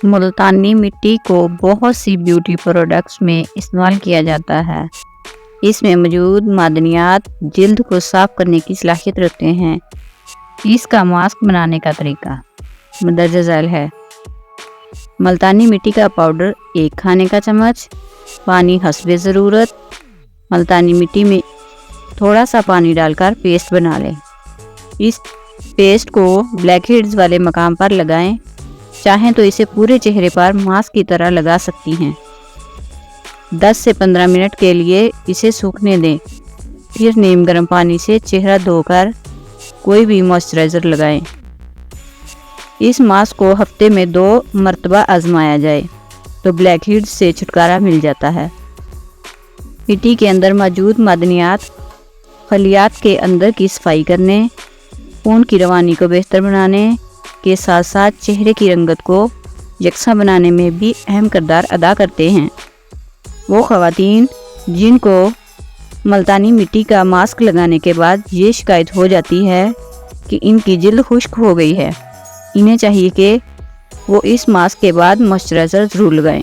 ملتانی مٹی کو بہت سی بیوٹی پروڈکٹس میں استعمال کیا جاتا ہے۔ اس میں موجود معدنیات جلد کو صاف کرنے کی صلاحیت رکھتے ہیں۔ اس کا ماسک بنانے کا طریقہ مندرجہ ذیل ہے۔ ملتانی مٹی کا پاؤڈر 1 کھانے کا چمچ، پانی حسب ضرورت۔ ملتانی مٹی میں تھوڑا سا پانی ڈال کر پیسٹ بنا لیں۔ اس پیسٹ کو بلیک ہیڈز والے مقام پر لگائیں، چاہیں تو اسے پورے چہرے پر ماسک کی طرح لگا سکتی ہیں۔ 10 سے 15 منٹ کے لیے اسے سوکھنے دیں، پھر نیم گرم پانی سے چہرہ دھو کر کوئی بھی موئسچرائزر لگائیں۔ اس ماسک کو ہفتے میں 2 مرتبہ آزمایا جائے تو بلیک ہیڈز سے چھٹکارا مل جاتا ہے۔ مٹی کے اندر موجود معدنیات خلیات کے اندر کی صفائی کرنے، خون کی روانی کو بہتر بنانے کے ساتھ ساتھ چہرے کی رنگت کو یکساں بنانے میں بھی اہم کردار ادا کرتے ہیں۔ وہ خواتین جن کو ملتانی مٹی کا ماسک لگانے کے بعد یہ شکایت ہو جاتی ہے کہ ان کی جلد خشک ہو گئی ہے، انہیں چاہیے کہ وہ اس ماسک کے بعد موئسچرائزر ضرور لگائیں۔